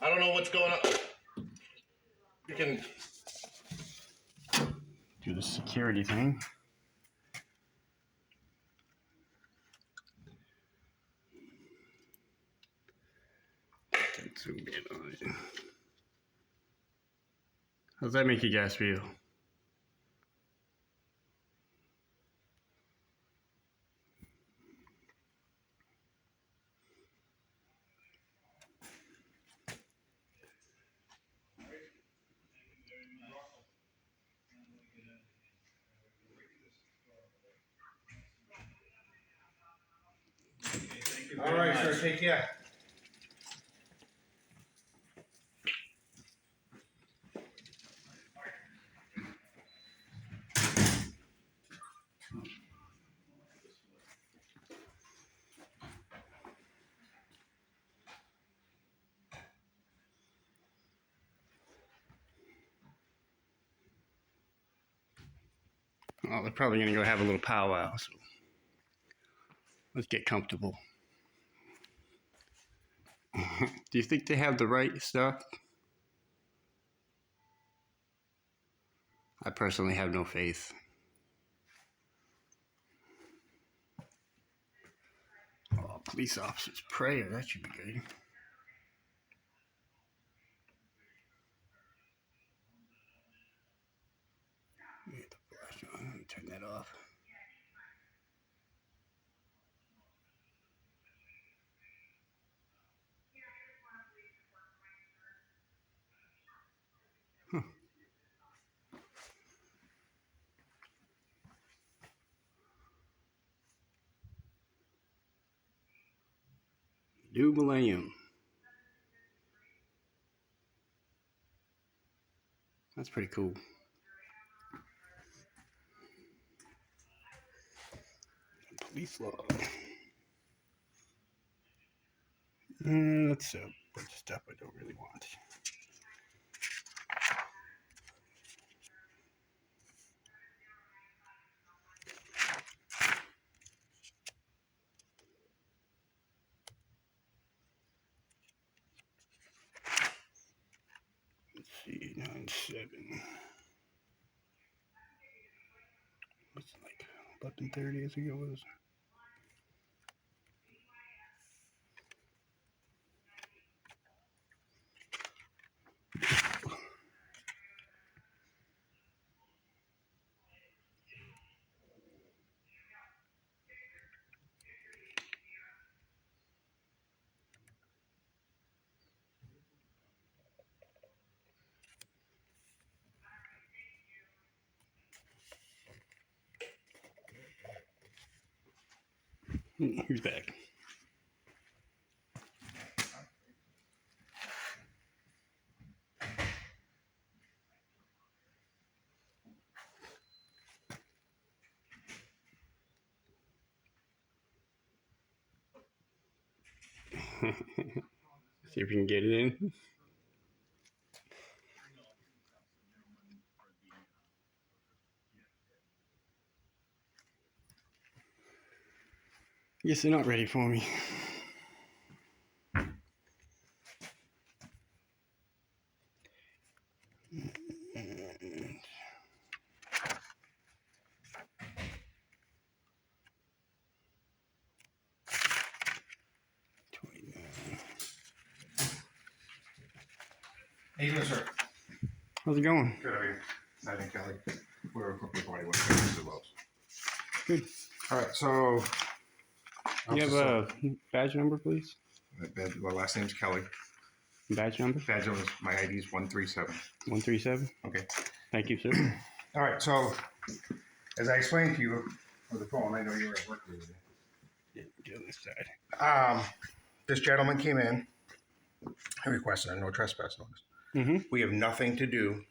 I don't know what's going on. You can do the security thing. Zoom in on it. How's that make you guys feel? All right, sir. Take care. Oh, they're probably gonna go have a little powwow, so let's get comfortable. Do you think they have the right stuff? I personally have no faith. Oh, police officers prayer, that should be good. Get the flash on. Let me turn that off. New millennium. That's pretty cool. Police law. That's a bunch of stuff I don't really want. Let's see, 9-7. What's like 11:30 I think it was. Who's back? See if we can get it in. Guess they're not ready for me. How you doing, sir? How's it going? Good. How are you? I think Kelly. We're recording with Mr. Wells. Good. All right. So. You have a badge number, please? My last name's Kelly. Badge number? Badge number. My ID is 137. 137? Okay. Thank you, sir. All right. So, as I explained to you over the phone, I know you were at work the other day. Yeah, get on this side. This gentleman came in and requested a no trespass notice. Mm-hmm. We have nothing to do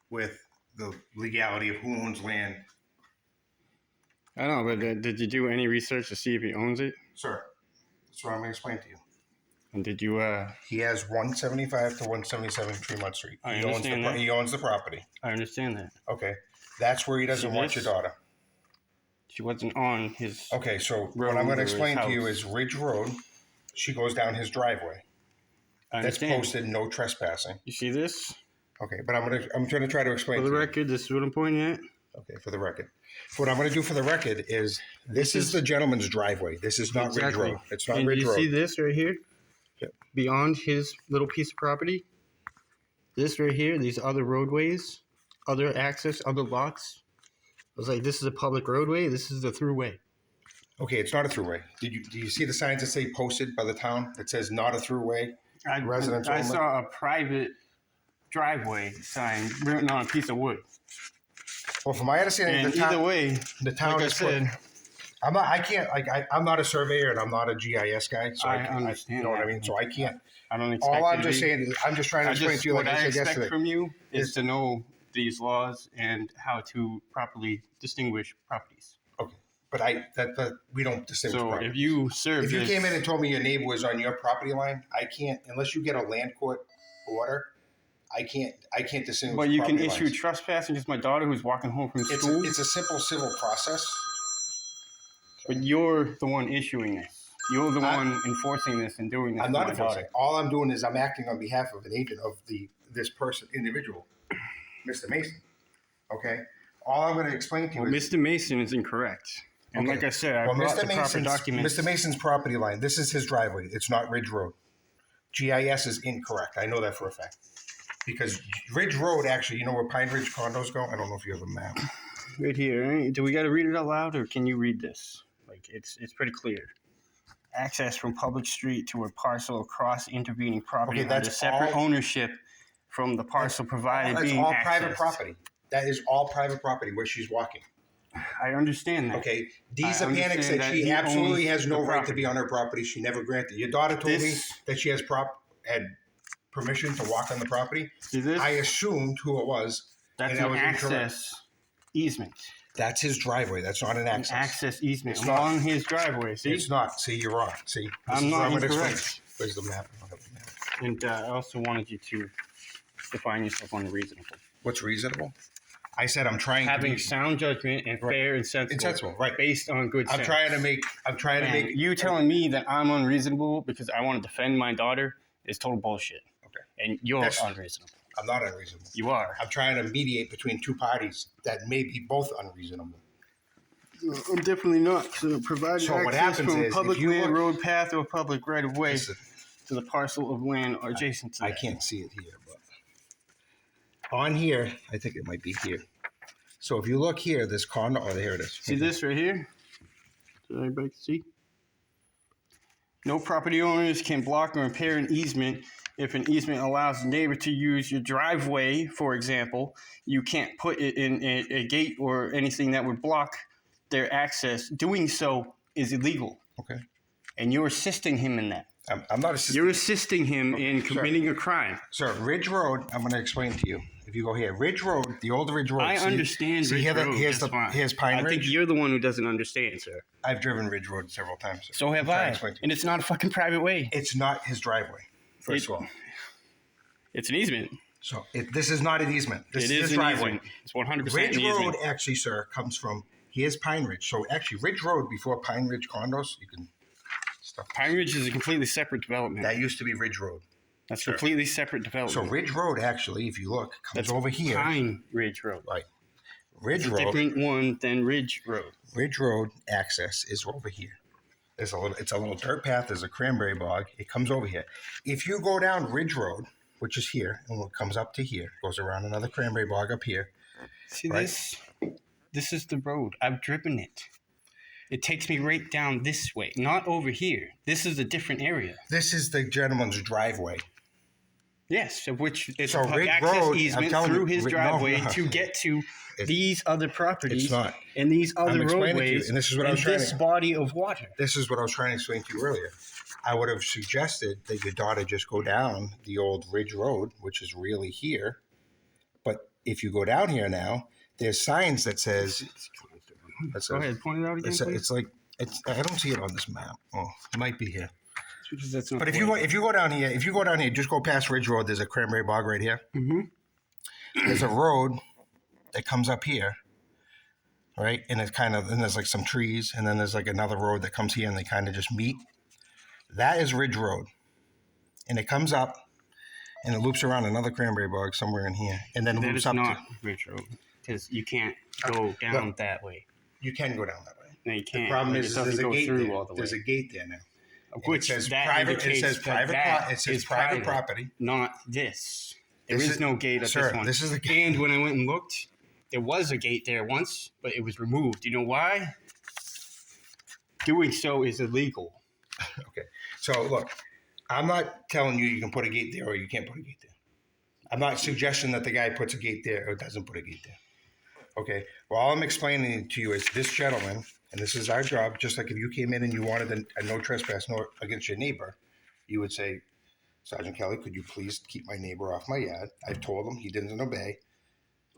with the legality of who owns land. I don't know, but did you do any research to see if he owns it? Sir, that's what I'm going to explain to you. And did you, He has 175 to 177 Tremont Street. I understand that. He owns the property. I understand that. Okay. That's where he doesn't See want this? your daughter. She wasn't on his... Okay, so what road I'm going to or his explain to you house. is Ridge Road. She goes down his driveway. I that's understand. posted no trespassing. You see this? Okay, but I'm trying to try to explain For the to you. record, this is what I'm pointing at. Okay, for the record. What I'm going to do for the record is this is the gentleman's driveway. This is not Ridge Road. It's not And Ridge you Road. see this right here? Yep. Beyond his little piece of property? This right here, these other roadways, other access, other lots. I was like, this is a public roadway. This is the throughway. Okay, it's not a throughway. Do you see the signs that say posted by the town that says not a throughway? Residents I only? saw a private driveway sign written on a piece of wood. Well, from my understanding, And either way, the town like I is said, I'm not a surveyor and I'm not a GIS guy, so I I understand. you know what I mean? So I can't. I don't expect All I'm you to just be. saying is I'm just trying to explain to you, like What I I said expect yesterday. from you is to know these laws and how to properly distinguish properties. Okay, but we don't distinguish So properties. if you serve If you this, came in and told me your neighbor was on your property line, I can't, unless you get a land court order, I can't distinguish. but you can property issue lines. trespassing. Just my daughter who's walking home from school. It's a simple civil process. But you're the one issuing this. You're the one enforcing this and doing this. I'm to not my enforcing. daughter. All I'm doing is I'm acting on behalf of an agent of this person, individual, Mr. Mason. Okay. All I'm going to explain to you Well, is Mr. Mason is incorrect. And Okay. like I said, I brought the proper documents. Mr. Mason's property line. This is his driveway. It's not Ridge Road. GIS is incorrect. I know that for a fact. Because Ridge Road, actually, you know where Pine Ridge condos go? I don't know if you have a map. Right here. Right? Do we got to read it out loud, or can you read this? Like it's pretty clear. Access from public street to a parcel across intervening property Okay, that's under separate all- ownership from the parcel provided That's being all accessed. private property. That is all private property where she's walking. I understand that. Okay. Dee's I a panic understand said that she he absolutely owns has no the right to property. be on her property. She never granted. Your daughter told me that she had permission to walk on the property. See this? I assumed who it was. That's and that an was incorrect. access easement. That's his driveway. That's not an An access. access easement It's not. along his driveway. See? It's not. See, you're wrong. See, this I'm is not what gonna explain. incorrect. Where's the map? I don't have the map. And I also wanted you to define yourself unreasonable. What's reasonable? I said I'm trying Having to be. sound judgment and fair and sensible. Sensible, right. Based on good sense. I'm trying to make. And you telling me that I'm unreasonable because I want to defend my daughter is total bullshit. Okay. And you're That's- unreasonable. I'm not unreasonable. You are. I'm trying to mediate between two parties that may be both unreasonable. I'm definitely not. So provide So what access happens from is, public if you land, look- road, path, or public right of way Listen, to the parcel of land adjacent to I that. can't see it here, but on here, I think it might be here. So if you look here, this condo. Oh, here it is. See this right here? So everybody can see? No property owners can block or impair an easement. If an easement allows the neighbor to use your driveway, for example, you can't put it in a gate or anything that would block their access. Doing so is illegal. Okay. And you're assisting him in that. I'm not assisting. You're assisting him in sir. committing a crime. Sir, Ridge Road. I'm going to explain to you. If you go here, Ridge Road, the old Ridge Road. I see- understand See Ridge here, Road here's just fine. here's Pine I Ridge. think you're the one who doesn't understand, sir. I've driven Ridge Road several times. Sir. So have I'm trying to I. explain to you. And it's not a fucking private way. It's not his driveway. First of all, It's an easement. so this is not an easement. This It is is his an driveway. easement. It's 100% Ridge an Road, easement. actually, sir, comes from here's Pine Ridge. So actually, Ridge Road before Pine Ridge condos, you can stuff. Pine Ridge is a completely separate development. That used to be Ridge Road. That's completely separate So development. Ridge Road, actually, if you look, comes That's over here. Pine Ridge Road. Right. Ridge It's a Road. different one than Ridge Road. Ridge Road access is over here. It's a little dirt path. There's a cranberry bog. It comes over here. If you go down Ridge Road, which is here, and it comes up to here, goes around another cranberry bog up here. See Right. this? This is the road. I've driven it. It takes me right down this way, not over here. This is a different area. This is the gentleman's driveway. Yes, of which it's So a Ridge access Road, I'm easement telling through you, his no, driveway no. to get to these other properties It's not. and these I'm other explaining to you, roadways and this is what I was and trying this to- body of water. This is what I was trying to explain to you earlier. I would have suggested that your daughter just go down the old Ridge Road, which is really here. But if you go down here now, there's signs that says. Go ahead, point it out again, please. It's like I don't see it on this map. Oh, it might be here. Because that's not But if the you way. go down here, just go past Ridge Road. There's a cranberry bog right here. Mhm. There's a road that comes up here, right? And there's like some trees, and then there's like another road that comes here, and they kind of just meet. That is Ridge Road, and it comes up and it loops around another cranberry bog somewhere in here, and then That loops is up not to. Ridge Road because you can't go down that way. You can go down that way. No, you can't. The problem Like, is it doesn't there's a go gate through there. all the way. There's a gate there now. Which it says that private. It indicates says that private. that It says is private property. not this. There This is is- no gate at sir, this one. this is the gate. And when I went and looked, there was a gate there once, but it was removed. You know why? Doing so is illegal. Okay. So look, I'm not telling you can put a gate there or you can't put a gate there. I'm not suggesting that the guy puts a gate there or doesn't put a gate there. Okay. Well, all I'm explaining to you is this gentleman, and this is our job. Just like if you came in and you wanted a no trespass no against your neighbor, you would say, Sergeant Kelly, could you please keep my neighbor off my yard? I've told him he didn't obey.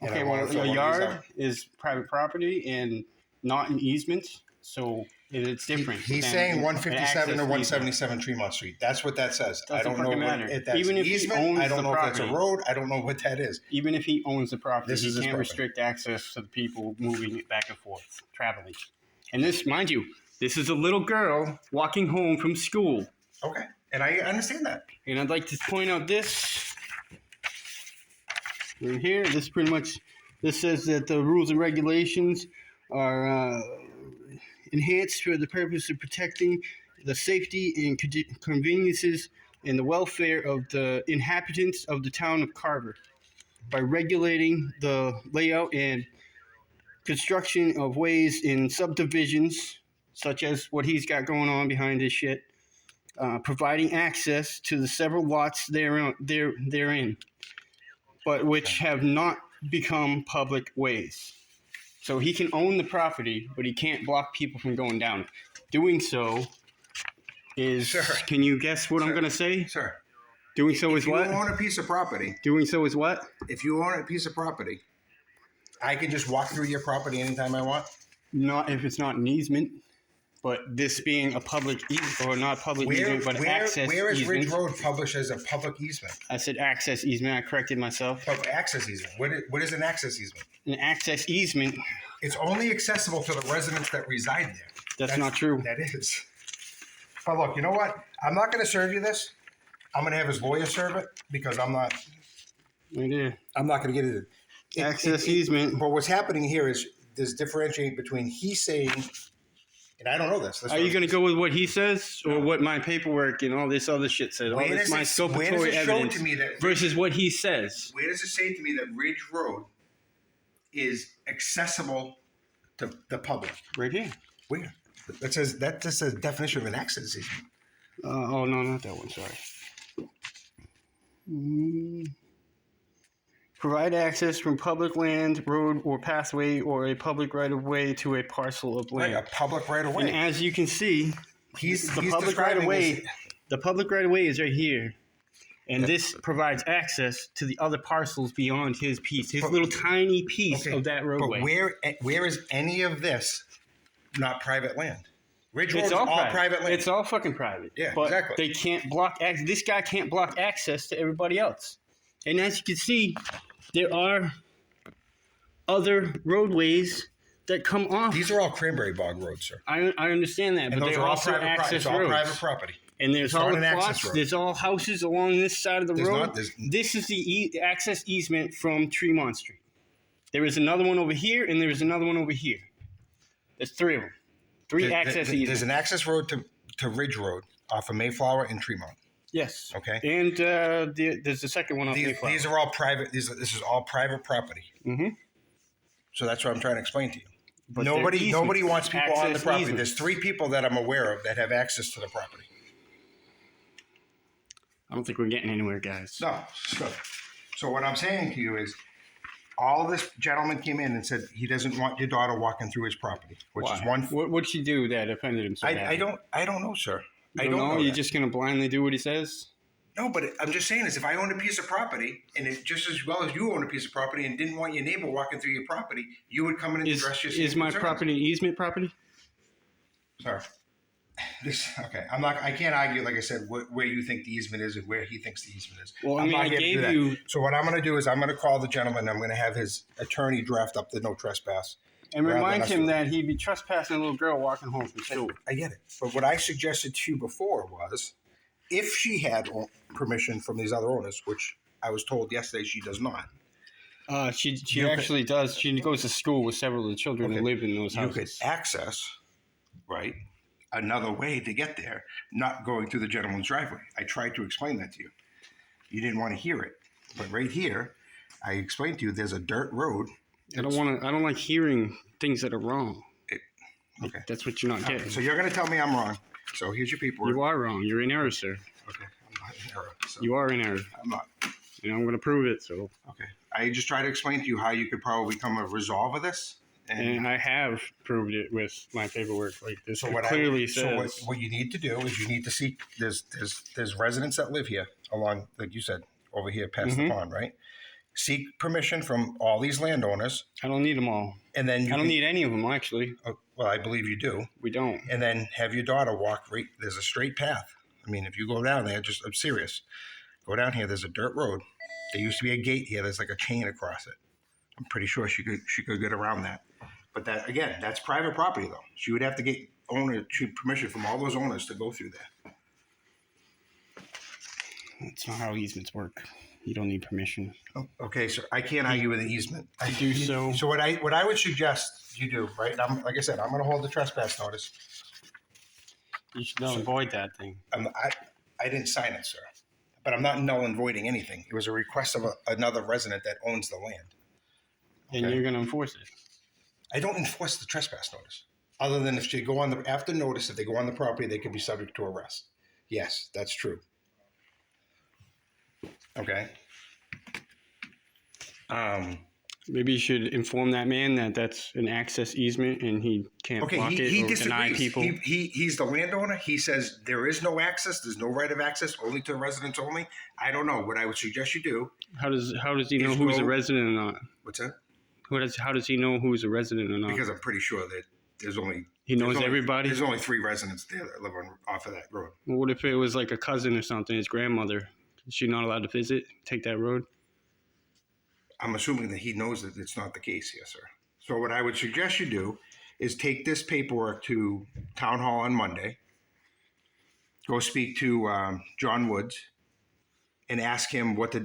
And I Okay, wanna well, throw a one of these yard out. is private property and not an easement, so it's different. He's than saying an 157 access or easement. 177 Tremont Street. That's what that says. I Doesn't don't know fucking what, matter. if that's Even if he easement. owns I don't the know if that's a property. road. I don't know what that is. Even if he owns the property, This he is his can't property. restrict access to the people moving it back and forth, traveling. And this, mind you, this is a little girl walking home from school. Okay. And I understand that. And I'd like to point out this right here. This pretty much this says that the rules and regulations are enhanced for the purpose of protecting the safety and conveniences and the welfare of the inhabitants of the town of Carver by regulating the layout and construction of ways in subdivisions, such as what he's got going on behind his shit. Providing access to the several lots therein, but which have not become public ways. So he can own the property, but he can't block people from going down it. Doing so is, Sir. can you guess what I'm Sir. going to say? Sir, Doing so is if you what? own a piece of property, Doing so is what? if you own a piece of property, I can just walk through your property anytime I want. Not if it's not an easement, but this being a public easement, or not public easement, but access where is easement. Ridge Road published as a public easement? I said access easement. I corrected myself. Public access easement. What is an access easement? An access easement, It's only accessible to the residents that reside there. that's not true. That is. But look, you know what? I'm not going to serve you this. I'm going to have his lawyer serve it because I'm not. Right there. I'm not going to get it. Access easement. But what's happening here is there's differentiating between he's saying, and I don't know this. Are you going to go with what he says or what my paperwork and all this other shit said? All Where this does my it show scopatory evidence to me that versus what he says. Where does it say to me that Ridge Road is accessible to the public? Right here. Where? That says that just says definition of an access easement. Oh, no, not that one. Sorry. Provide access from public land, road, or pathway, or a public right-of-way to a parcel of Like land. a public right of And way. as you can see, He's the public right of describing way. this- The public right of way is right here, and this provides access to the other parcels beyond his piece, his But- little tiny piece Okay, of that roadway. But where is any of this not private land? Ridge Road It's is all all private. private land. It's all fucking private. Yeah, but exactly. they can't block. This guy can't block access to everybody else. And as you can see, there are other roadways that come off. These are all cranberry bog roads, sir. I understand that, And but those they're are all also private access it's all roads. private property. And there's It's all not the an access plots. road. There's all houses along this side of the There's road. not- there's- This is the access easement from Tremont Street. There is another one over here, and there is another one over here. There's three of them. Three access There's easements. an access road to Ridge Road off of Mayflower and Tremont. Yes. Okay. And there's the second one on Mayflower. These are all private. This is all private property. Mm-hmm. So that's what I'm trying to explain to you. But Nobody they're easements. wants people on the Access property. easements. There's 3 people that I'm aware of that have access to the property. I don't think we're getting anywhere, guys. No. So what I'm saying to you is, all this gentleman came in and said he doesn't want your daughter walking through his property, which is one. What'd she do that offended him so I badly? don't know, sir. You I don't know. You're that. just gonna blindly do what he says? No, but I'm just saying is if I owned a piece of property, and if just as well as you own a piece of property and didn't want your neighbor walking through your property, you would come in and address your Is my concerns. property easement property? Sorry. Okay. I can't argue, like I said, where you think the easement is and where he thinks the easement is. Well, I I'm mean, not I here to do gave that. you, So what I'm going to do is I'm going to call the gentleman. I'm going to have his attorney draft up the no trespass. and rather remind than us him do it. that he'd be trespassing a little girl walking home from school. I get it. But what I suggested to you before was if she had permission from these other owners, which I was told yesterday she does not. She You actually does. She goes to school with several of the children who live in those You could houses. access, right, another way to get there, not going through the gentleman's driveway. I tried to explain that to you. You didn't want to hear it, but right here, I explained to you there's a dirt road. I don't like hearing things that are wrong. Okay. That's what you're not getting. So you're going to tell me I'm wrong. So here's your paperwork. You are wrong. You're in error, sir. Okay, I'm not in error. So You are in error. I'm not. And I'm going to prove it. So. Okay. I just tried to explain to you how you could probably come a resolve of this. And I have proved it with my paperwork. Like this So what clearly So says. what you need to do is you need to seek. There's residents that live here along, like you said, over here past the pond, right? Seek permission from all these landowners, I don't need them all. and then I don't need any of them, actually. Well, I believe you do. We don't. And then have your daughter walk. There's a straight path. I mean, if you go down there, I'm serious. Go down here. There's a dirt road. There used to be a gate here. There's like a chain across it. I'm pretty sure she could get around that. But that again, that's private property though. She would have to get permission from all those owners to go through there. That's not how easements work. You don't need permission. Oh, okay, so I can't argue with an easement. I do so. So what I would suggest you do, right? Like I said, I'm going to hold the trespass notice. You should null and void that thing. I didn't sign it, sir, but I'm not null and voiding anything. It was a request of another resident that owns the land. And you're going to enforce it. I don't enforce the trespass notice, other than if they go on after notice, if they go on the property, they could be subject to arrest. Yes, that's true. Okay. Maybe you should inform that man that that's an access easement and he can't block it he or deny disagrees. people. He's the landowner. He says there is no access. There's no right of access, only to residents only. I don't know. What I would suggest you do. How does he know who's a resident or not? What's that? How does he know who's a resident or not? Because I'm pretty sure that he knows everybody. There's only 3 residents there that live off of that road. Well, what if it was like a cousin or something, his grandmother? Is she not allowed to visit, take that road? I'm assuming that he knows that it's not the case here, sir. So what I would suggest you do is take this paperwork to Town Hall on Monday. Go speak to John Woods and ask him what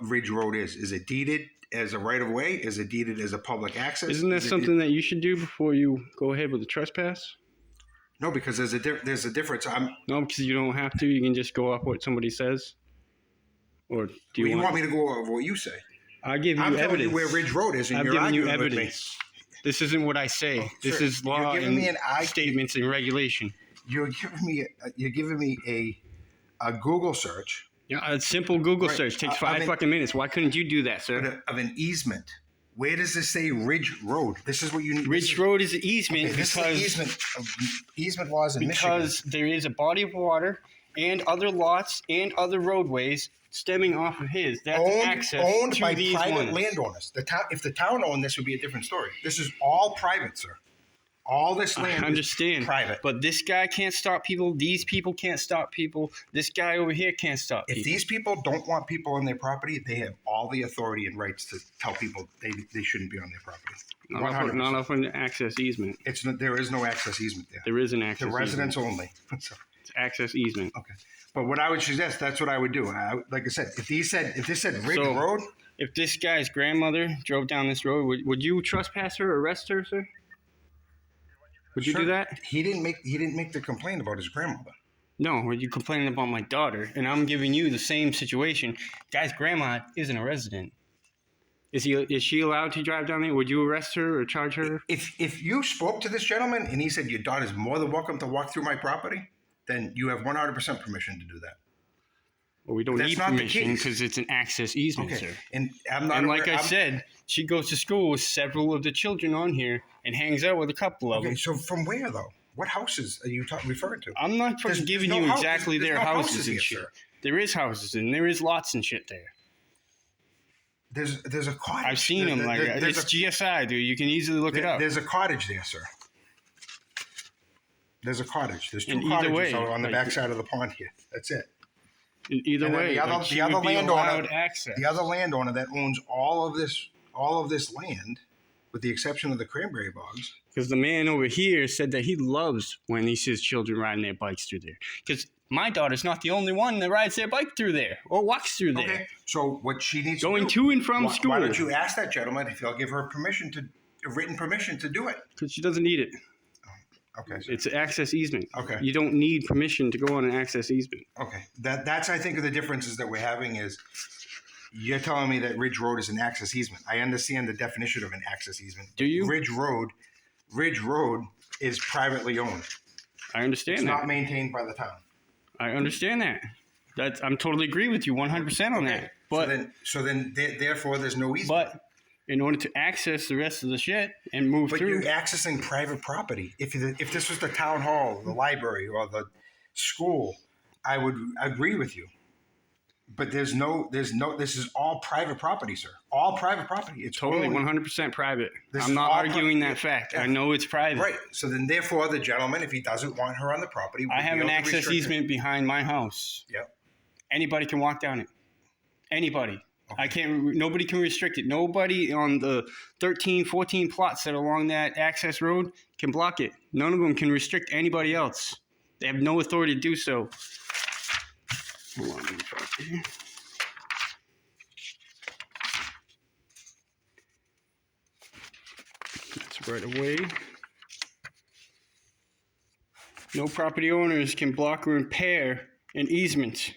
Ridge Road is. Is it deeded as a right-of-way? Is it deeded as a public access? Isn't that something that you should do before you go ahead with the trespass? No, because there's a difference. No, because you don't have to. You can just go off what somebody says. Or do you want me to go over what you say? I give you I'm evidence. telling you where Ridge Road is, and I'm you're giving you arguing with me. evidence. This isn't what I say. This is law and statements and regulation. You're giving me a Google search. Yeah, a simple Google search takes 5 fucking minutes. Why couldn't you do that, sir? Of an easement. Where does this say Ridge Road? This is what you need. Ridge Road is an easement because easement laws in Michigan. Because there is a body of water and other lots and other roadways stemming off of his. That's access owned to by these private ones. landowners. If the town owned this, would be a different story. This is all private, sir. All this land is private. But this guy can't stop people. These people can't stop people. This guy over here can't stop people. If these people don't want people on their property, they have all the authority and rights to tell people they shouldn't be on their property. Not off an access easement. There is no access easement there. There is an access easement. The residents only. It's access easement. Okay. But what I would suggest, that's what I would do. Like I said, if this said Ridge Road. If this guy's grandmother drove down this road, would you trespass her, arrest her, sir? Would you do that? He didn't make the complaint about his grandmother. No, would you complaining about my daughter? And I'm giving you the same situation. Guy's grandma isn't a resident. Is she allowed to drive down there? Would you arrest her or charge her? If you spoke to this gentleman and he said your daughter's more than welcome to walk through my property, then you have 100% permission to do that. Well, we don't need permission because it's an access easement, sir. And I said, she goes to school with several of the children on here and hangs out with a couple of them. Okay, so from where though? What houses are you referring to? I'm not giving you exactly their houses and shit. There is houses and there is lots and shit there. There's a cottage. I've seen them. It's GSI, dude. You can easily look it up. There's a cottage there, sir. There's a cottage. There's 2 cottages on the backside of the pond here. That's it. Either way, the other landowner that owns all of this land, with the exception of the cranberry bogs. Because the man over here said that he loves when he sees children riding their bikes through there. Because My daughter's not the only one that rides their bike through there or walks through there. Okay. So what she needs Going to do, to and from school. Why don't you ask that gentleman if he'll give her written permission to do it? Because she doesn't need it. Okay. It's an access easement. Okay. You don't need permission to go on an access easement. Okay. That's I think the differences that we're having is you're telling me that Ridge Road is an access easement. I understand the definition of an access easement. Do you? Ridge Road is privately owned. I understand It's that. not maintained by the town. I understand that. I'm totally agree with you 100% on that. But Therefore, there's no easement. But in order to access the rest of the shit and move But through, you're accessing private property. If this was the town hall, the library, or the school, I would agree with you. But there's no. This is all private property, sir. All private property. It's totally only, 100% private. This I'm is not all arguing pri- that fact. yeah. I know it's private. right. So then, therefore, the gentleman, if he doesn't want her on the property, I would have be an able to access restrict it. easement behind my house. Yep. Anybody can walk down it. Anybody. I can't. Nobody can restrict it. Nobody on the 13, 14 plots that are along that access road can block it. None of them can restrict anybody else. They have no authority to do so. Hold on, let me try it here. That's right away. No property owners can block or impair an easement.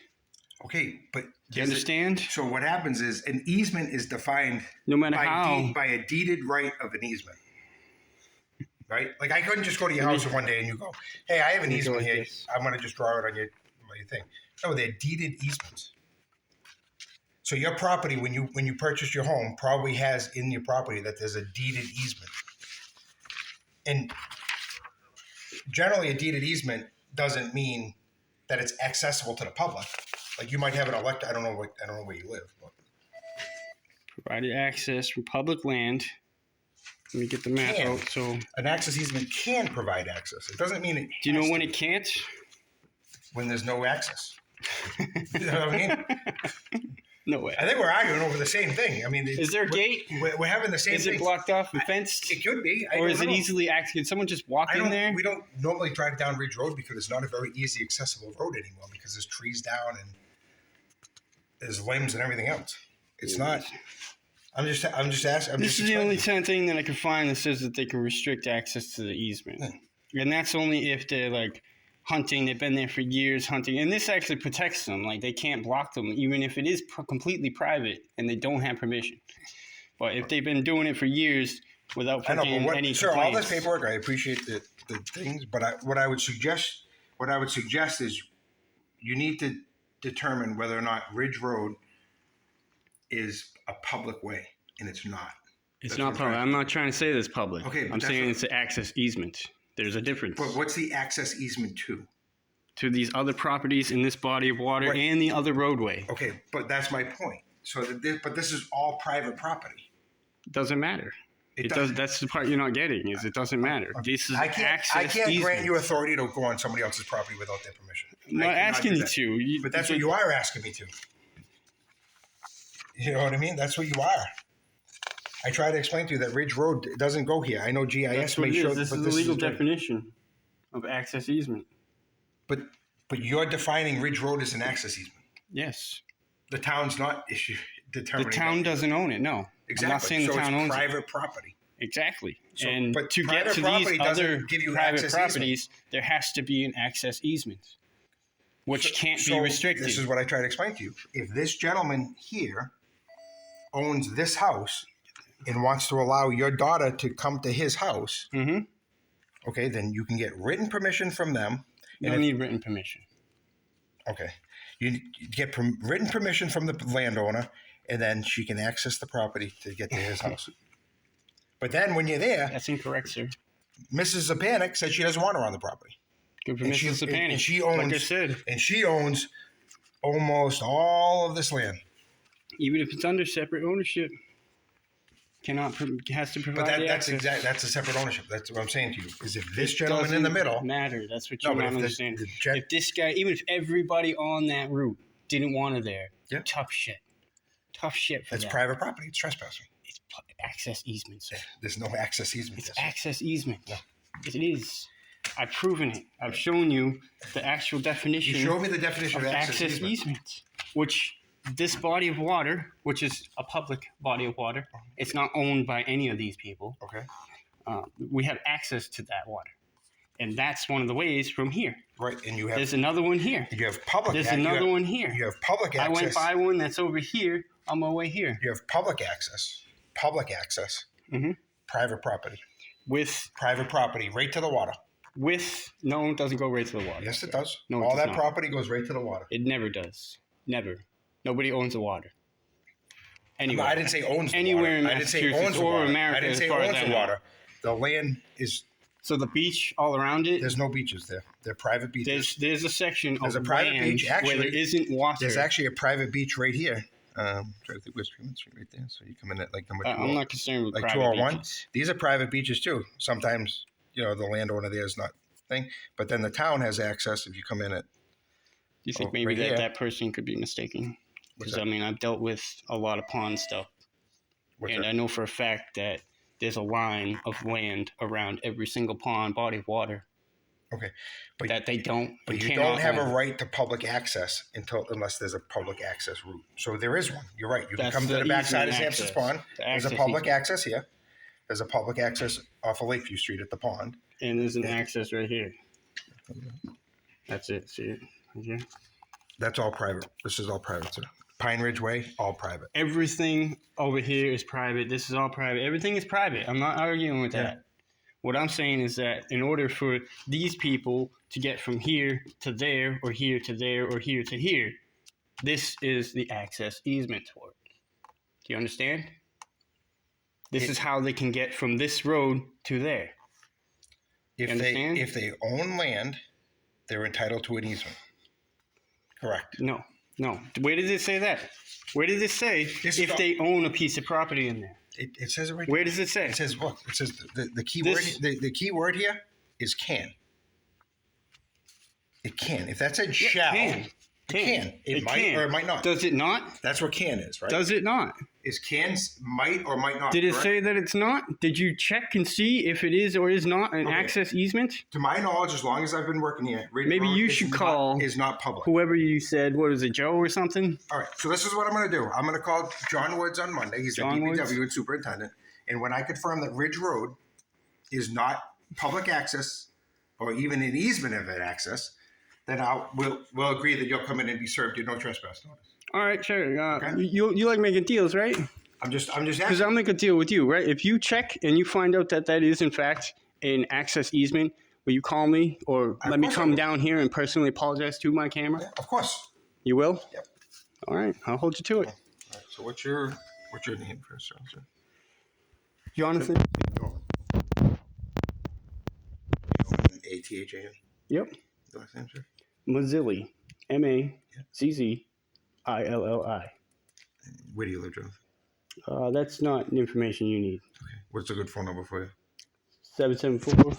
Okay, but Do you understand? So what happens is an easement is defined No matter how. by a deeded right of an easement. Right? Like I couldn't just go to your house one day and you go, hey, I have an Let me go easement like here. this. I'm going to just draw it on your thing. No, they're deeded easements. So your property, when you purchase your home, probably has in your property that there's a deeded easement. And generally, a deeded easement doesn't mean that it's accessible to the public. Like you might have an I don't know where you live. But. Provided access from public land. Let me get the map Can. out. So, An access easement can provide access. It doesn't mean it. do you know has when to. it can't? When there's no access. You know what I mean? No way. I think we're arguing over the same thing. I mean, Is there a gate? We're having the same Is thing. it blocked off and fenced? It could be. Or is it know. easily accessed? Can someone just walk in there? We don't normally drive down Ridge Road because it's not a very easy accessible road anymore because there's trees down and there's limbs and everything else. It's not. I'm just asking. This is the only thing that I can find that says that they can restrict access to the easement. And that's only if they're like hunting. They've been there for years hunting. And this actually protects them. Like they can't block them, even if it is completely private and they don't have permission. But if they've been doing it for years without putting in any sir, all complaints. this paperwork, I appreciate the things, but what I would suggest is you need to determine whether or not Ridge Road is a public way, and it's not. It's That's not what public. I'm I'm not trying to say it's public. Okay, but I'm that's saying what- it's an access easement. There's a difference. But what's the access easement to? To these other properties in this body of water Right. and the other roadway. Okay, but that's my point. So, but this is all private property. It doesn't matter. It does. doesn't- That's the part you're not getting. Is it doesn't matter. This is access I can't easement. grant you authority to go on somebody else's property without their permission. I'm not I cannot asking do you that. to. But that's what you are asking me to. You know what I mean? That's what you are. I try to explain to you that Ridge Road doesn't go here. I know GIS That's what may it show, is. This but is the legal different. definition of access easement. But you're defining Ridge Road as an access easement. Yes. The town's not The determining. town that. doesn't own it. No. Exactly. I'm not saying the so town it's owns it. private property. Exactly. So- and but to get private to property these doesn't other give you private access properties, there has to be an access easement, which can't be restricted. This is what I try to explain to you. If this gentleman here owns this house and wants to allow your daughter to come to his house, Mhm. okay, then you can get written permission from them. You don't need written permission. Okay. You get written permission from the landowner, and then she can access the property to get to his house. But then when you're there, That's incorrect, sir. Mrs. Zapanic said she doesn't want her on the property. Good for And Mrs. Zapani. and she owns, like I said, and she owns almost all of this land. even if it's under separate ownership, has to provide But the that's access. that's a separate ownership. That's what I'm saying to you. Is if this It gentleman in the doesn't middle, matter. That's what No, you're but not if the- understanding. the If this guy, even if everybody on that route didn't want her there, Yeah. tough shit. Tough shit for that's that. private property. It's trespassing. It's access easement, sir. There's no access easement. It's access easement. It is. I've proven it. I've shown you the actual definition. You showed me the definition of of access easement, which this body of water, which is a public body of water, it's not owned by any of these people. Okay. We have access to that water. And that's one of the ways from here. Right, and you have... There's another one here. You have public... There's another one here. You have public access. I went by one that's over here on my way here. You have public access. Public access. Mm-hmm. Private property. With... Private property, right to the water. With... No, it doesn't go right to the water. Yes, it does. No, all does that not. property goes right to the water. It never does. Never. Nobody owns the water. Anywhere. No, I didn't say owns anywhere the water. in Massachusetts or America. I didn't say owns the water. The land is... So the beach all around it? There's no beaches there. They're private beaches. There's a section there's of a private land beach. Actually, where there isn't water. There's actually a private beach right here. Trying to think which right there. So you come in at like number 2. I'm not concerned with like private 201. beaches. These are private beaches too. Sometimes, the landowner there is not thing, but then the town has access if you come in at... Do you think maybe right that person could be mistaken? Because, I mean, I've dealt with a lot of pond stuff. And I know for a fact that there's a line of land around every single pond, body of water. Okay. But that they don't... But you don't have a right to public access unless there's a public access route. So there is one. You're right. You can come to the backside of Sampson's Pond. There's a public access here. There's a public access off of Lakeview Street at the pond. And there's an access right here. That's it. See it? Right here? That's all private. This is all private, sir. Pine Ridge Way, all private. Everything over here is private. This is all private. Everything is private. I'm not arguing with that. What I'm saying is that in order for these people to get from here to there, or here to there, or here to here, this is the access easement for it. Do you understand? This is how they can get from this road to there. If they own land, they're entitled to an easement. Correct. No. Where did it say that? Where did it say if they own a piece of property in there? It says it right. Where does it say? It says, look, it says the key word. The key word here is can. It can. If that said shall, it can. It might or it might not. Does it not? That's what can is, right? Does it not? Is can might or might not? Did it say that it's not? Did you check and see if it is or is not an access easement? To my knowledge, as long as I've been working here, maybe you should call is not public. Whoever you said, what is it, Joe or something? All right. So this is what I'm going to do. I'm going to call John Woods on Monday. He's the DPW and superintendent. And when I confirm that Ridge Road is not public access or even an easement of that access, then we'll agree that you'll come in and be served your no trespass notice. All right, sure. Okay. You like making deals, right? I'm just asking. Because I'll make a deal with you, right? If you check and you find out that is in fact an access easement, will you call me or let me come down here and personally apologize to my camera? Yeah, of course. You will? Yep. All right, I'll hold you to it. All right. So what's your name first, sir? Jonathan. A-T-H-A-N? Yep. Last name, sir? Mazzilli. M-A-Z-Z-I-L-L-I. Where do you live, Jonathan? That's not information you need. Okay. What's a good phone number for you? 774